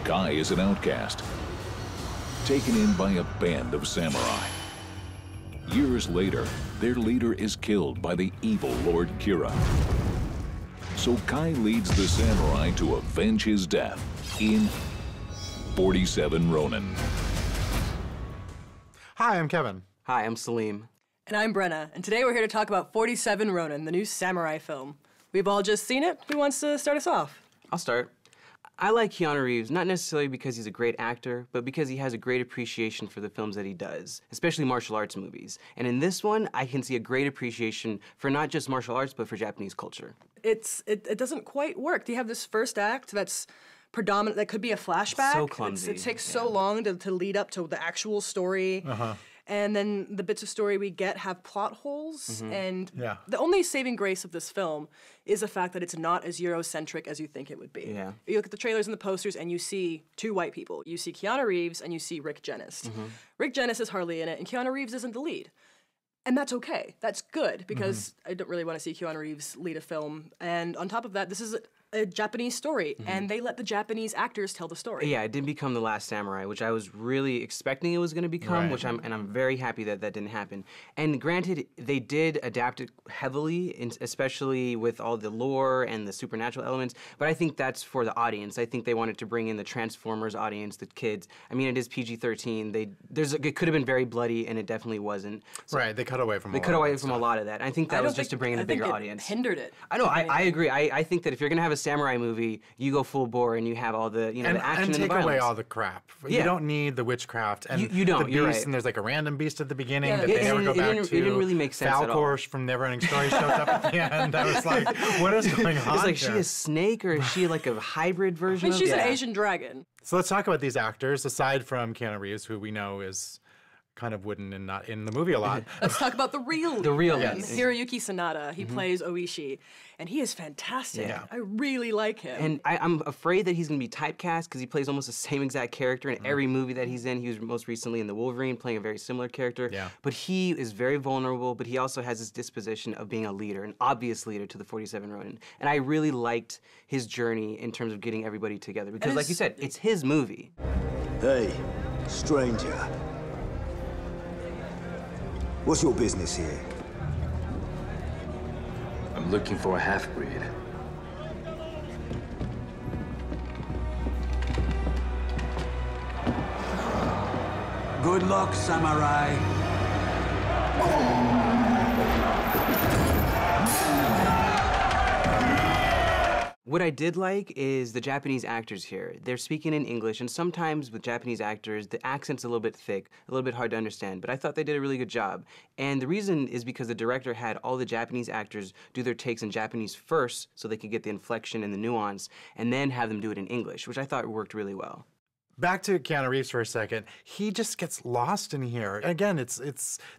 Kai is an outcast, taken in by a band of samurai. Years later, their leader is killed by the evil Lord Kira. So Kai leads the samurai to avenge his death in 47 Ronin. Hi, I'm Kevin. Hi, I'm Salim. And I'm Brenna, and today we're here to talk about 47 Ronin, the new samurai film. We've all just seen it. Who wants to start us off? I'll start. I like Keanu Reeves, not necessarily because he's a great actor, but because he has a great appreciation for the films that he does, especially martial arts movies. And in this one, I can see a great appreciation for not just martial arts, but for Japanese culture. It doesn't quite work. You have this first act that's predominant, that could be a flashback. So clumsy. It takes so long to lead up to the actual story. And then the bits of story we get have plot holes. And the only saving grace of this film is the fact that it's not as Eurocentric as you think it would be. You look at the trailers and the posters and you see two white people. You see Keanu Reeves and you see Rick Genest. Rick Genest is hardly in it and Keanu Reeves isn't the lead. And that's okay. That's good because I don't really want to see Keanu Reeves lead a film. And on top of that, this is a Japanese story, and they let the Japanese actors tell the story. Yeah, it didn't become The Last Samurai, which I was really expecting it was going to become, and I'm very happy that that didn't happen. And granted, they did adapt it heavily, especially with all the lore and the supernatural elements, but I think that's for the audience. I think they wanted to bring in the Transformers audience, the kids. I mean, it is PG-13. It could have been very bloody, and it definitely wasn't. So Right, they cut away from a lot of that. I think that was just to bring in a bigger audience. Hindered it. I know, I agree. I think that if you're going to have a samurai movie, you go full bore and you have all the, the action and the violence. And take away all the crap. You don't need the witchcraft and you don't, the beast, you're right. and there's like a random beast at the beginning that they never go back to. It didn't really make sense at all. Falcor from Neverending Story shows up at the end. I was like, what is going on? It's like, she a snake or is she like a hybrid version she's an Asian dragon. So let's talk about these actors, aside from Keanu Reeves, who we know is kind of wooden and not in the movie a lot. Let's talk about the real lead. Hiroyuki Sanada. He plays Oishi, and he is fantastic. I really like him. And I'm afraid that he's going to be typecast because he plays almost the same exact character in every movie that he's in. He was most recently in The Wolverine, playing a very similar character. But he is very vulnerable, but he also has this disposition of being a leader, an obvious leader to the 47 Ronin. And I really liked his journey in terms of getting everybody together because, like you said, it's his movie. Hey, stranger. What's your business here? I'm looking for a half-breed. Good luck, samurai. What I did like is the Japanese actors here. They're speaking in English, and sometimes with Japanese actors, the accent's a little bit thick, a little bit hard to understand, but I thought they did a really good job. And the reason is because the director had all the Japanese actors do their takes in Japanese first so they could get the inflection and the nuance, and then have them do it in English, which I thought worked really well. Back to Keanu Reeves for a second. He just gets lost in here. Again,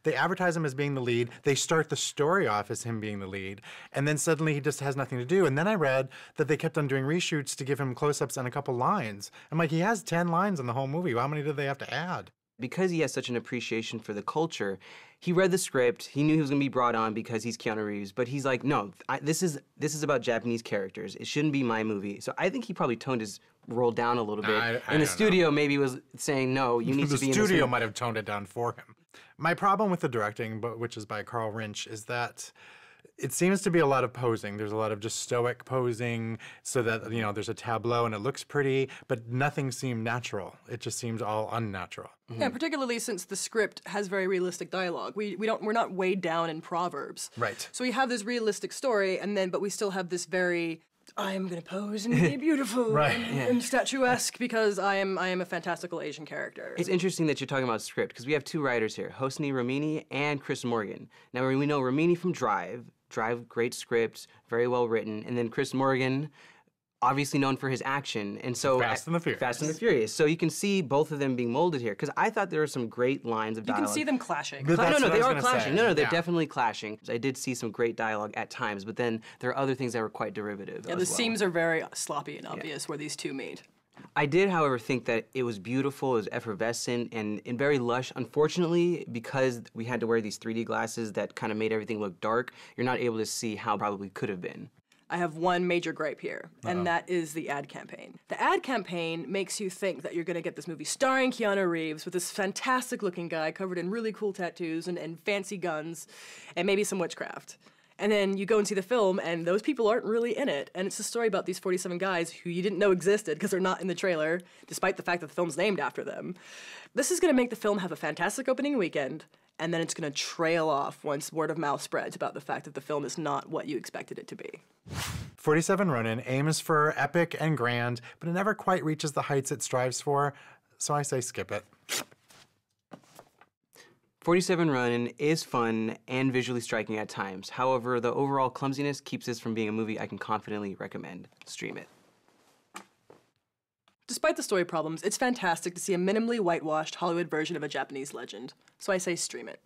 they advertise him as being the lead. They start the story off as him being the lead, and then suddenly he just has nothing to do. And then I read that they kept on doing reshoots to give him close-ups and a couple lines. I'm like, he has 10 lines in the whole movie. How many did they have to add? Because he has such an appreciation for the culture, he read the script, he knew he was going to be brought on because he's Keanu Reeves, but he's like, no, this is about Japanese characters. It shouldn't be my movie. So I think he probably toned his role down a little bit. And the studio maybe was saying, no, you need to be in this movie. The studio might have toned it down for him. My problem with the directing, which is by Carl Rinsch, is that it seems to be a lot of posing. There's a lot of just stoic posing so that, there's a tableau and it looks pretty, but nothing seemed natural. It just seems all unnatural. Yeah, particularly since the script has very realistic dialogue. We're not weighed down in proverbs. Right. So we have this realistic story, but we still have this very, I am going to pose and be beautiful and statuesque because I am a fantastical Asian character. It's interesting that you're talking about script because we have two writers here, Hossein Romini and Chris Morgan. Now we know Romini from Drive, great script, very well written, and then Chris Morgan, obviously known for his action, and so Fast and the Furious. Fast and the Furious. So you can see both of them being molded here because I thought there were some great lines of dialogue. You can see them clashing. No, they are clashing. No, they're definitely clashing. I did see some great dialogue at times, but then there are other things that were quite derivative. Yeah, the seams are very sloppy and obvious where these two meet. I did, however, think that it was beautiful, it was effervescent, and very lush. Unfortunately, because we had to wear these 3D glasses that kind of made everything look dark, you're not able to see how it probably could have been. I have one major gripe here, and that is the ad campaign. The ad campaign makes you think that you're gonna get this movie starring Keanu Reeves with this fantastic looking guy covered in really cool tattoos and fancy guns, and maybe some witchcraft. And then you go and see the film, and those people aren't really in it. And it's a story about these 47 guys who you didn't know existed because they're not in the trailer, despite the fact that the film's named after them. This is gonna make the film have a fantastic opening weekend, and then it's gonna trail off once word of mouth spreads about the fact that the film is not what you expected it to be. 47 Ronin aims for epic and grand, but it never quite reaches the heights it strives for, so I say skip it. 47 Ronin is fun and visually striking at times. However, the overall clumsiness keeps this from being a movie I can confidently recommend. Stream it. Despite the story problems, it's fantastic to see a minimally whitewashed Hollywood version of a Japanese legend, so I say stream it.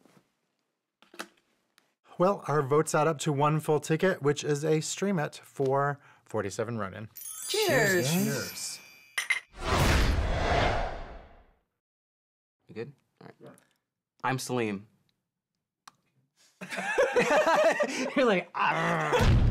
Well, our votes add up to 1 full ticket, which is a stream it for 47 Ronin. Cheers! Cheers. You good? All right. Yeah. I'm Salim. You're like, ah.